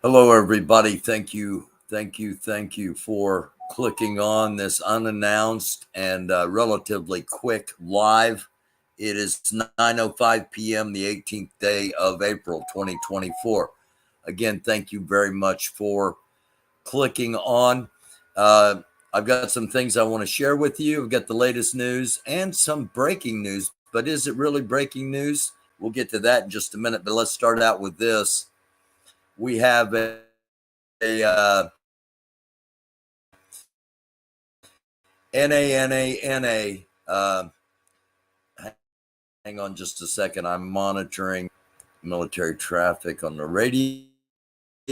Hello, everybody. Thank you for clicking on this unannounced and relatively quick live. It is 9:05 p.m., the 18th day of April 2024. Again, thank you very much for clicking on. Uh, I've got some things I want to share with you. I've got the latest news and some breaking news, but is it really breaking news? We'll get to that in just a minute, but let's start out with this. We have a NANA. Hang on just a second. I'm monitoring military traffic on the radio.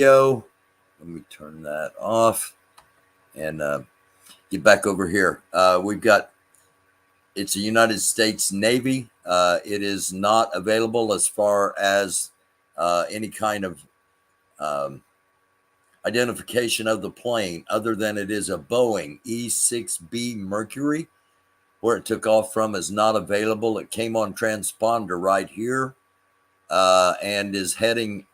Let me turn that off and get back over here. We've got it's a United States Navy. It is not available as far as any kind of um, identification of the plane, other than it is a Boeing E-6B Mercury. Where it took off from is not available. It came on transponder right here and is heading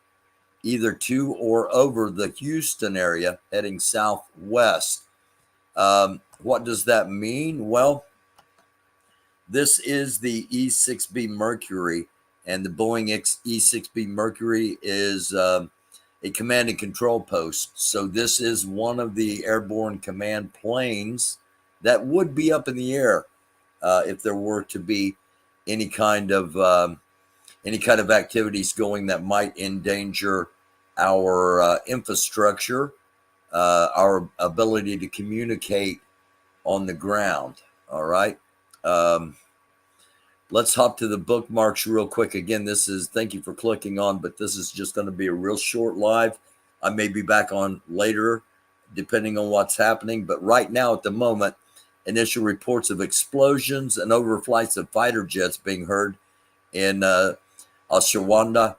either to or over the Houston area, heading southwest. What does that mean? Well, this is the E-6B Mercury, and the Boeing E-6B Mercury is a command and control post. So this is one of the airborne command planes that would be up in the air if there were to be any kind of activities going that might endanger our infrastructure, our ability to communicate on the ground. All right. Um, let's hop to the bookmarks real quick. Again, thank you for clicking on, but this is just going to be a real short live. I may be back on later, depending on what's happening. But right now, at the moment, initial reports of explosions and overflights of fighter jets being heard in Al-Shawanda,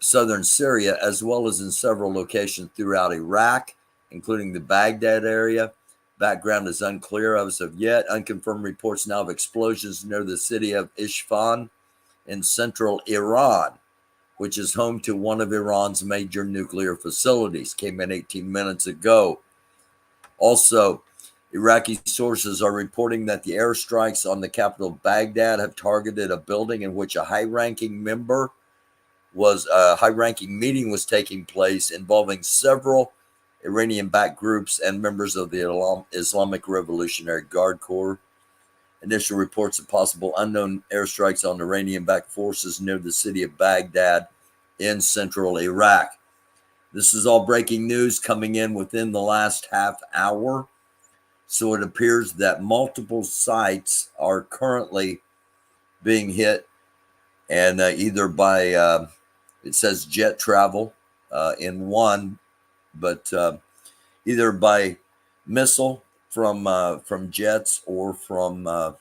southern Syria, as well as in several locations throughout Iraq, including the Baghdad area. Background is unclear as of yet. Unconfirmed reports now of explosions near the city of Isfahan in central Iran, which is home to one of Iran's major nuclear facilities. Came in 18 minutes ago. Also, Iraqi sources are reporting that the airstrikes on the capital Baghdad have targeted a building in which a high-ranking meeting was taking place involving several Iranian-backed groups and members of the Islamic Revolutionary Guard Corps. Initial reports of possible unknown airstrikes on Iranian-backed forces near the city of Baghdad in central Iraq. This is all breaking news coming in within the last half hour. So it appears that multiple sites are currently being hit, and either by, it says jet travel in one, but either by missile from jets or from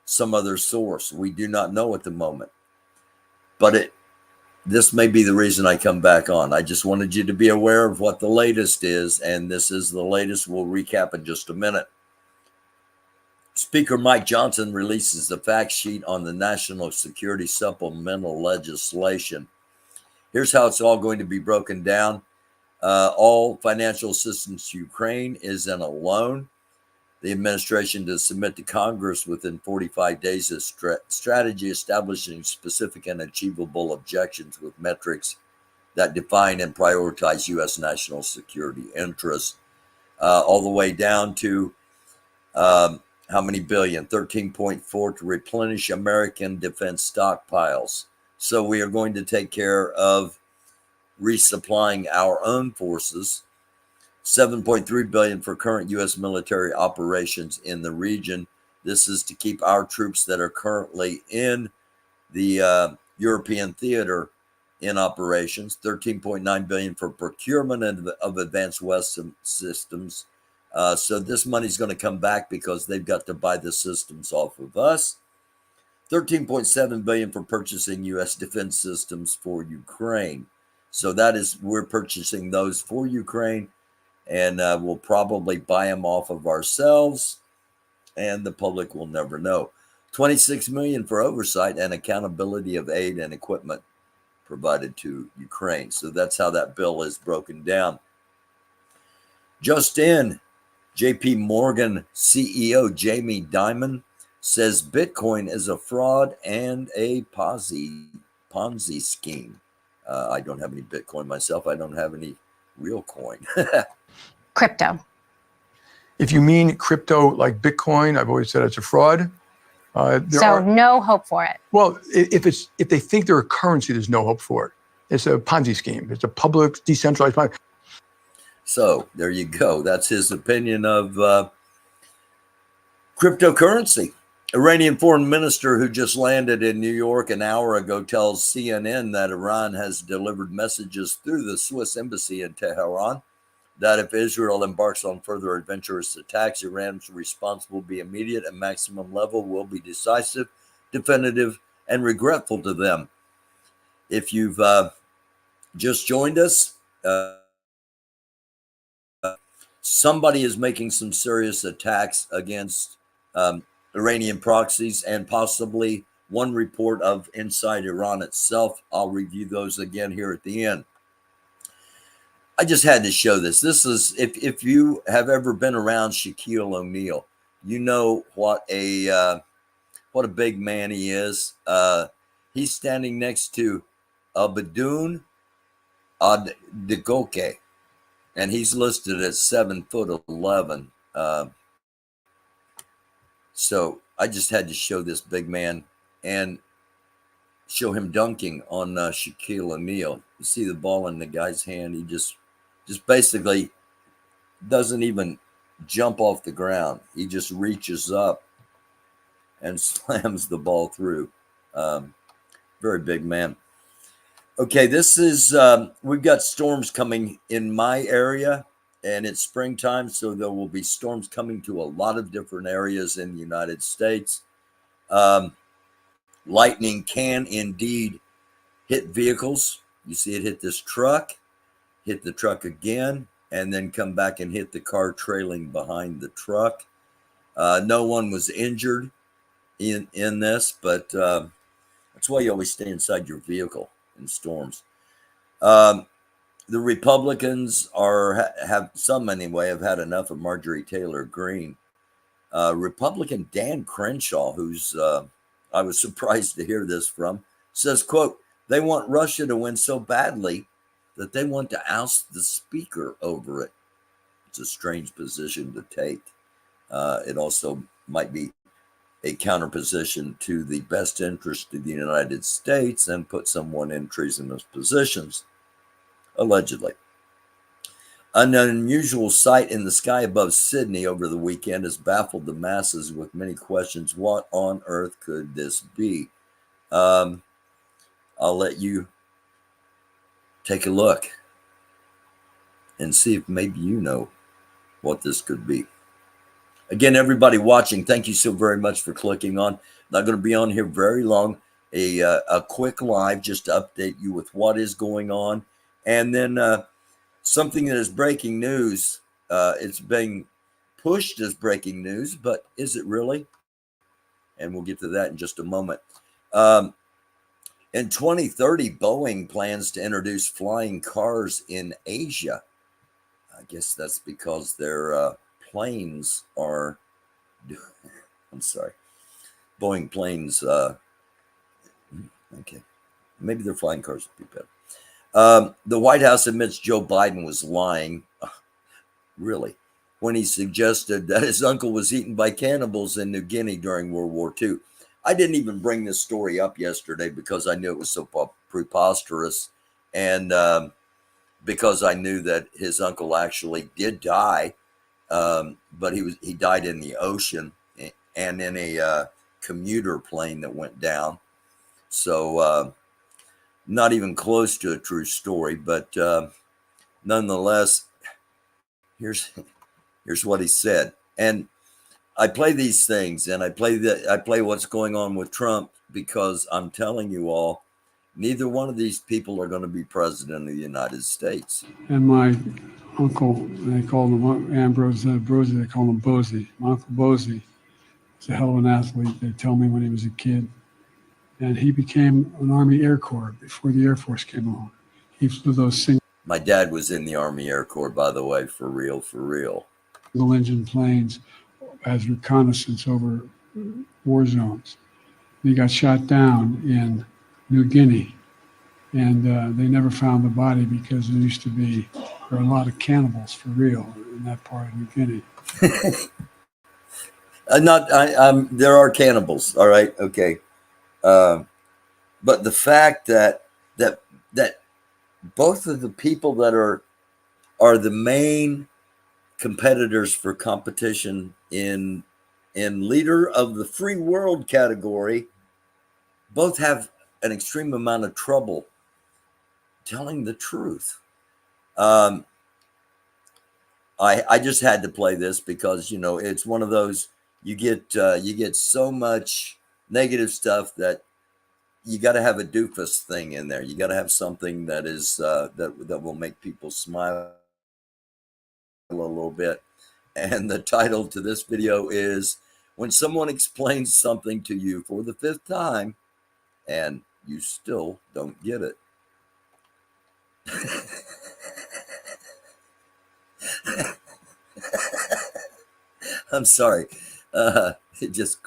some other source. We do not know at the moment, but this may be the reason I come back on. I just wanted you to be aware of what the latest is, and this is the latest. We'll recap in just a minute. Speaker Mike Johnson releases the fact sheet on the national security supplemental legislation. Here's how it's all going to be broken down. All financial assistance to Ukraine is in a loan. The administration to submit to Congress within 45 days a strategy establishing specific and achievable objectives with metrics that define and prioritize U.S. national security interests, all the way down to how many billion? 13.4 to replenish American defense stockpiles. So we are going to take care of resupplying our own forces. 7.3 billion for current U.S. military operations in the region. This is to keep our troops that are currently in the European theater in operations. 13.9 billion for procurement of advanced weapon systems. So this money's going to come back because they've got to buy the systems off of us. 13.7 billion for purchasing U.S. defense systems for Ukraine. So we're purchasing those for Ukraine, and we'll probably buy them off of ourselves, and the public will never know. 26 million for oversight and accountability of aid and equipment provided to Ukraine. So that's how that bill is broken down. Just in, JP Morgan CEO Jamie Dimon says Bitcoin is a fraud and a Ponzi scheme. I don't have any Bitcoin myself. I don't have any real coin. Crypto. If you mean crypto like Bitcoin, I've always said it's a fraud. No hope for it. Well, if they think they're a currency, there's no hope for it. It's a Ponzi scheme. It's a public, decentralized Ponzi. So there you go. That's his opinion of cryptocurrency. Iranian foreign minister who just landed in New York an hour ago tells CNN that Iran has delivered messages through the Swiss embassy in Tehran that if Israel embarks on further adventurous attacks, Iran's response will be immediate and maximum level, will be decisive, definitive, and regretful to them. If you've just joined us, somebody is making some serious attacks against Iranian proxies and possibly one report of inside Iran itself. I'll review those again here at the end. I just had to show this. This is, if you have ever been around Shaquille O'Neal, you know what a big man he is. He's standing next to Abadoun Adegoke, and he's listed at 7'11". So I just had to show this big man and show him dunking on Shaquille O'Neal. You see the ball in the guy's hand. He just basically doesn't even jump off the ground. He just reaches up and slams the ball through. Very big man. Okay, this is, we've got storms coming in my area, and it's springtime, so there will be storms coming to a lot of different areas in the United States. Lightning can indeed hit vehicles. You see it hit this truck, hit the truck again, and then come back and hit the car trailing behind the truck. No one was injured in this, but that's why you always stay inside your vehicle in storms. The Republicans have some anyway, have had enough of Marjorie Taylor Greene. Republican Dan Crenshaw, who's I was surprised to hear this from, says, quote, they want Russia to win so badly that they want to oust the speaker over it. It's a strange position to take. It also might be a counterposition to the best interest of the United States and put someone in treasonous positions, allegedly. An unusual sight in the sky above Sydney over the weekend has baffled the masses with many questions. What on earth could this be? I'll let you take a look and see if maybe you know what this could be. Again, everybody watching, thank you so very much for clicking on. Not going to be on here very long. A quick live just to update you with what is going on. And then something that is breaking news. It's being pushed as breaking news, but is it really? And we'll get to that in just a moment. In 2030, Boeing plans to introduce flying cars in Asia. I guess that's because their planes are, I'm sorry, Boeing planes, okay, maybe their flying cars would be better. The White House admits Joe Biden was lying, really, when he suggested that his uncle was eaten by cannibals in New Guinea during World War II. I didn't even bring this story up yesterday because I knew it was so preposterous, and because I knew that his uncle actually did die, but he died in the ocean and in a commuter plane that went down. So not even close to a true story, but nonetheless, here's what he said. And I play these things, and I play what's going on with Trump because I'm telling you all, neither one of these people are going to be president of the United States. And my uncle, they called him Ambrose Brosey, they called him Bosey. My Uncle Bosey was a hell of an athlete. They tell me when he was a kid. and he became an Army Air Corps before the Air Force came along. He flew those My dad was in the Army Air Corps, by the way, for real, for real. single engine planes as reconnaissance over war zones. He got shot down in New Guinea, and they never found the body because there were a lot of cannibals for real in that part of New Guinea. There are cannibals. All right. Okay. But the fact that both of the people that are the main competitors for competition in leader of the free world category both have an extreme amount of trouble telling the truth. I just had to play this because, it's one of those, you get so much negative stuff that you got to have a doofus thing in there. You got to have something that is that will make people smile a little bit. And the title to this video is When Someone Explains Something to You for the 5th time and you still don't get it. I'm sorry. It just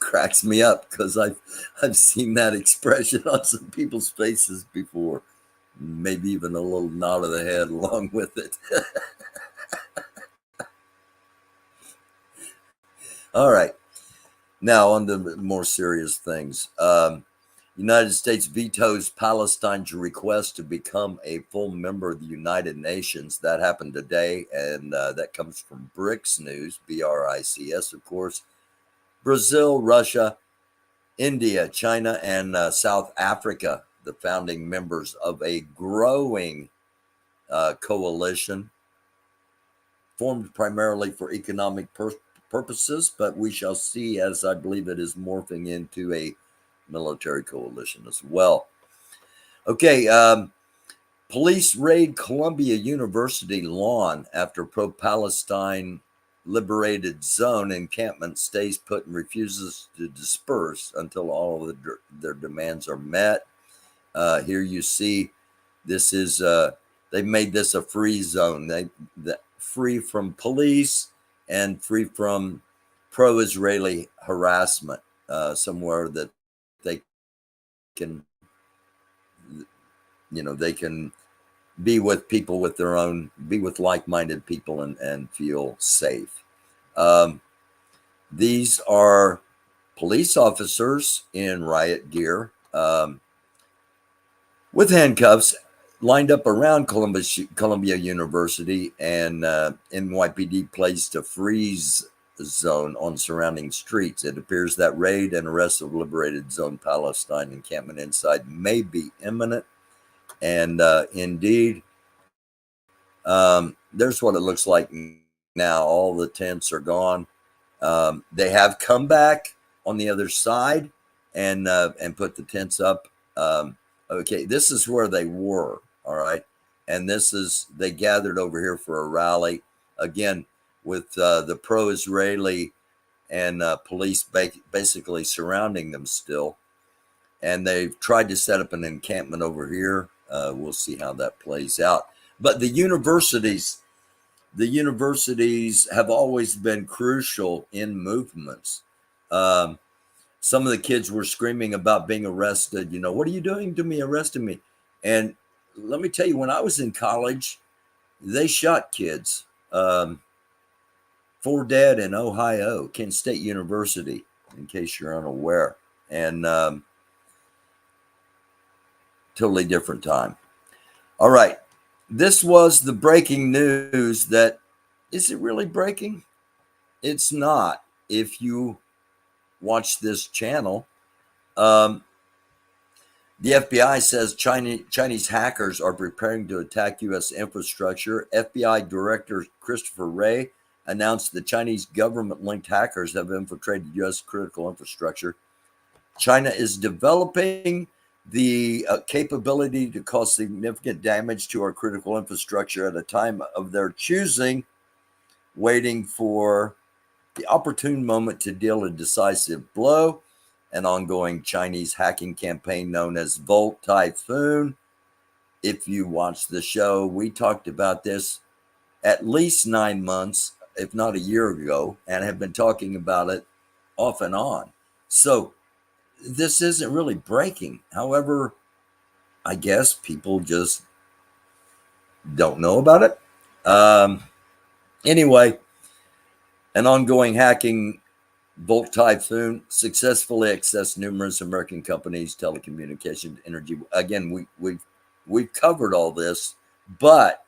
cracks me up because I've seen that expression on some people's faces before. Maybe even a little nod of the head along with it. All right. Now on to more serious things. United States vetoes Palestine's request to become a full member of the United Nations. That happened today, and that comes from BRICS News, BRICS, of course. Brazil, Russia, India, China, and South Africa, the founding members of a growing coalition formed primarily for economic purposes, but we shall see, as I believe it is morphing into a military coalition as well. Okay, police raid Columbia University lawn after pro-Palestine liberated zone encampment stays put and refuses to disperse until all of their demands are met. Here you see, this is they made this a free zone. Free from police and free from pro-Israeli harassment, somewhere that they can, they can be with people with be with like-minded people and feel safe. These are police officers in riot gear with handcuffs lined up around Columbia University, and NYPD placed a freeze zone on surrounding streets. It appears that raid and arrest of liberated zone Palestine encampment inside may be imminent. And indeed, there's what it looks like now. All the tents are gone. They have come back on the other side and put the tents up. Okay, this is where they were. All right. And they gathered over here for a rally again with the pro-Israeli and police basically surrounding them still. And they've tried to set up an encampment over here. We'll see how that plays out. But the universities have always been crucial in movements. Some of the kids were screaming about being arrested. What are you doing to me, arresting me? And let me tell you, when I was in college, they shot kids. 4 dead in Ohio, Kent State University, in case you're unaware. And totally different time. All right. This was the breaking news that, is it really breaking? It's not. If you watch this channel, the FBI says Chinese hackers are preparing to attack U.S. infrastructure. FBI Director Christopher Wray announced the Chinese government-linked hackers have infiltrated U.S. critical infrastructure. China is developing the capability to cause significant damage to our critical infrastructure at a time of their choosing, waiting for the opportune moment to deal a decisive blow. An ongoing Chinese hacking campaign known as Volt Typhoon. If you watch the show, we talked about this at least 9 months, if not a year ago, and have been talking about it off and on. So this isn't really breaking. However, I guess people just don't know about it. Anyway, an ongoing hacking Volt Typhoon successfully accessed numerous American companies, telecommunications, energy. Again, we've covered all this, but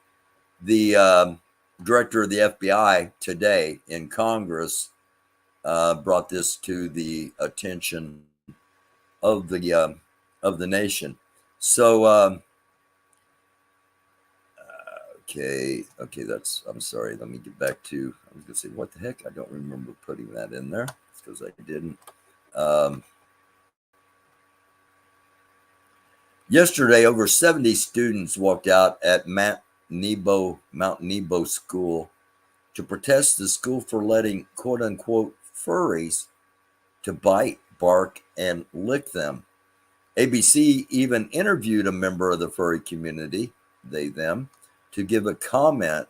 the director of the FBI today in Congress brought this to the attention of the nation. So okay, I'm sorry. Let me get back to. I was gonna say, what the heck? I don't remember putting that in there. It's because I didn't. Yesterday, over 70 students walked out at Mount Nebo School to protest the school for letting "quote unquote" furries to bite, bark, and lick them. ABC even interviewed a member of the furry community, them, to give a comment.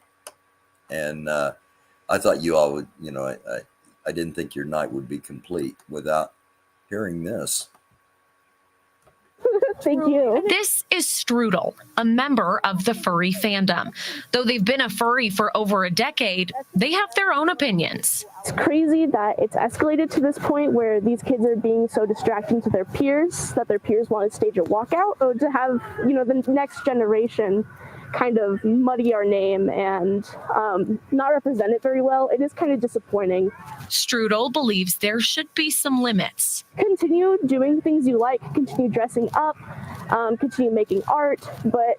And I thought you all would, I didn't think your night would be complete without hearing this. Thank you. This is Strudel, a member of the furry fandom. Though they've been a furry for over a decade, they have their own opinions. It's crazy that it's escalated to this point where these kids are being so distracting to their peers that their peers want to stage a walkout, or to have, the next generation kind of muddy our name and not represent it very well. It is kind of disappointing. Strudel believes there should be some limits. Continue doing things you like, continue dressing up, continue making art, but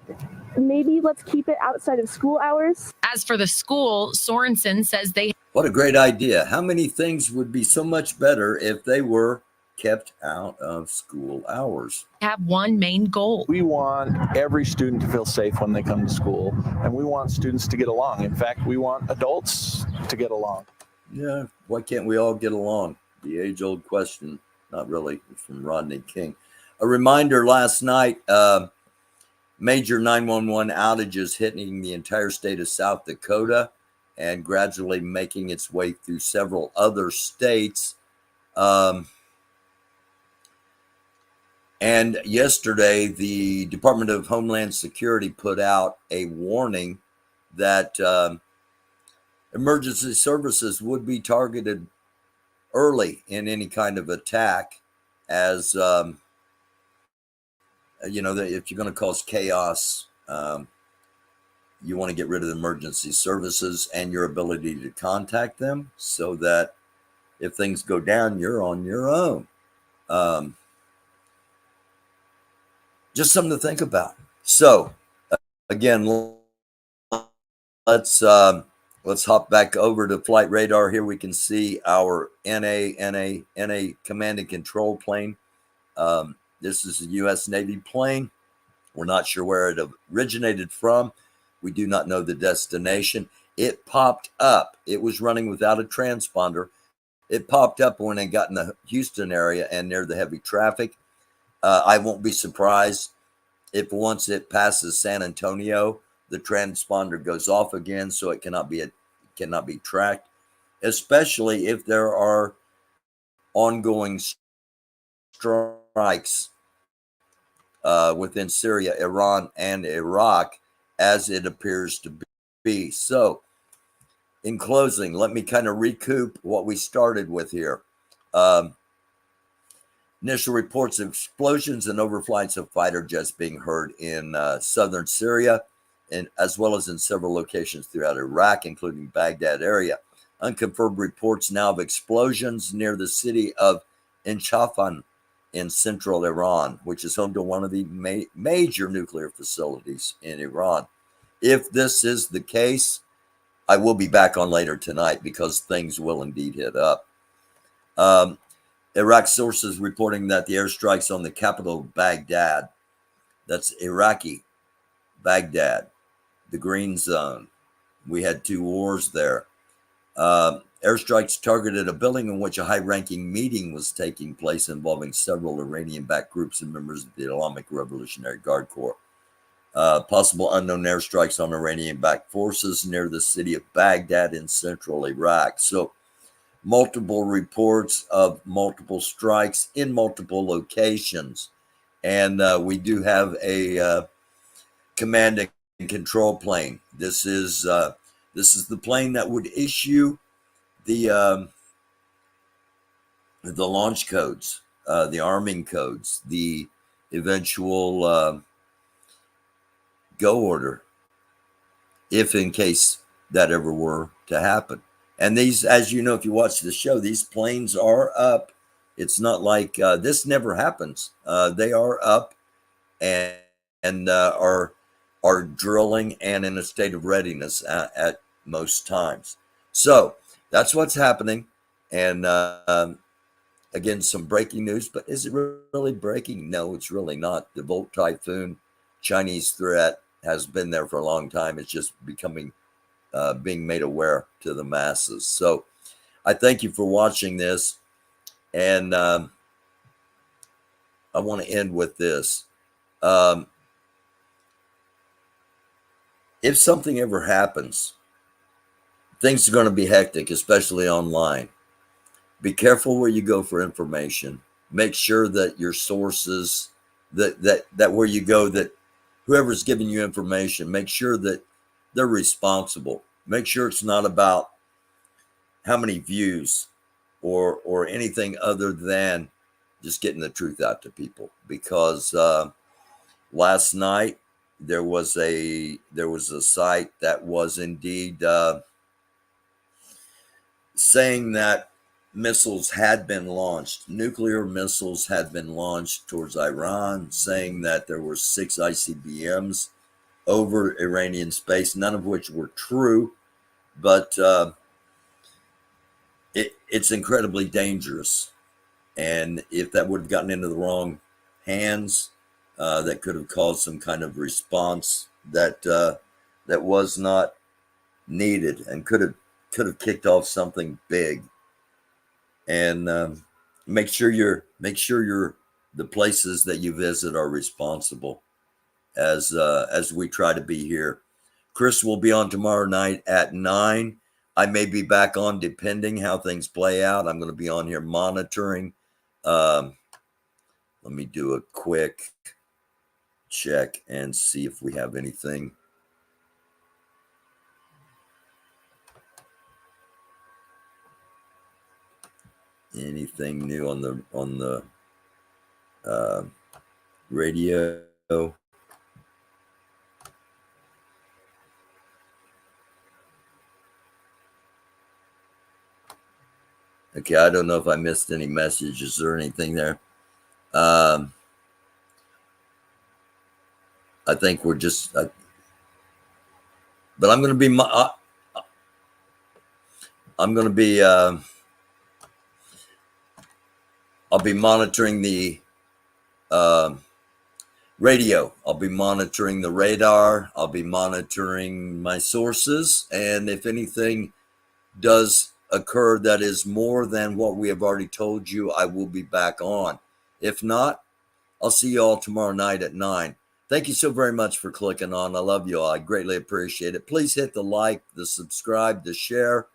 maybe let's keep it outside of school hours. As for the school, Sorensen says What a great idea. How many things would be so much better if they were kept out of school hours? Have one main goal. We want every student to feel safe when they come to school, and we want students to get along. In fact, we want adults to get along. Yeah, why can't we all get along? The age-old question. Not really. It's from Rodney King. A reminder last night, major 911 outages hitting the entire state of South Dakota and gradually making its way through several other states. And yesterday, the Department of Homeland Security put out a warning that emergency services would be targeted early in any kind of attack, as if you're going to cause chaos, you want to get rid of the emergency services and your ability to contact them, so that if things go down, you're on your own. Just something to think about. So, again, let's hop back over to flight radar. Here we can see our NA command and control plane. This is a U.S. Navy plane. We're not sure where it originated from. We do not know the destination. It popped up. It was running without a transponder. It popped up when it got in the Houston area and near the heavy traffic. I won't be surprised if once it passes San Antonio, the transponder goes off again, so it cannot be tracked, especially if there are ongoing strikes within Syria, Iran, and Iraq, as it appears to be. So, in closing, let me kind of recoup what we started with here. Initial reports of explosions and overflights of fighter jets being heard in southern Syria, and as well as in several locations throughout Iraq, including Baghdad area. Unconfirmed reports now of explosions near the city of Inchafan in central Iran, which is home to one of the major nuclear facilities in Iran. If this is the case, I will be back on later tonight, because things will indeed hit up. Iraq sources reporting that the airstrikes on the capital of Baghdad, that's Iraqi Baghdad, the Green Zone. We had 2 wars there. Airstrikes targeted a building in which a high-ranking meeting was taking place involving several Iranian-backed groups and members of the Islamic Revolutionary Guard Corps. Possible unknown airstrikes on Iranian-backed forces near the city of Baghdad in central Iraq. So multiple reports of multiple strikes in multiple locations. And we do have a command and control plane. This is the plane that would issue the launch codes, the arming codes, the eventual go order, if in case that ever were to happen. And these, as you know, if you watch the show, these planes are up. It's not like this never happens. They are up and are drilling and in a state of readiness at most times. So that's what's happening. And again, some breaking news, but is it really breaking? No, it's really not. The Volt Typhoon Chinese threat has been there for a long time. It's just becoming being made aware to the masses. So I thank you for watching this. And I want to end with this. If something ever happens, things are going to be hectic, especially online. Be careful where you go for information. Make sure that your sources, that where you go, that whoever's giving you information, make sure that they're responsible. Make sure it's not about how many views or anything other than just getting the truth out to people. Because last night there was a site that was indeed saying that missiles had been launched, nuclear missiles had been launched towards Iran, saying that there were 6 ICBMs over Iranian space, none of which were true, but it's incredibly dangerous. And if that would have gotten into the wrong hands, that could have caused some kind of response that was not needed and could have kicked off something big. And make sure the places that you visit are responsible, as we try to be here. Chris will be on tomorrow night at 9. I may be back on depending how things play out. I'm going to be on here monitoring. Let me do a quick check and see if we have anything. Anything new on the radio? Okay, I don't know if I missed any messages or anything there. I think we're just, but I'm going to be, I'll be monitoring the radio. I'll be monitoring the radar. I'll be monitoring my sources. And if anything does occur that is more than what we have already told you, I will be back on. If not, I'll see you all tomorrow night at 9. Thank you so very much for clicking on. I love you all. I greatly appreciate it. Please hit the like, the subscribe, the share,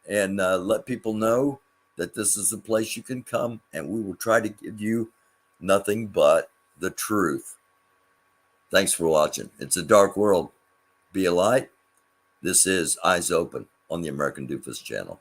and let people know that this is a place you can come, and we will try to give you nothing but the truth. Thanks for watching. It's a dark world. Be a light. This is Eyes Open on the American Doofus channel.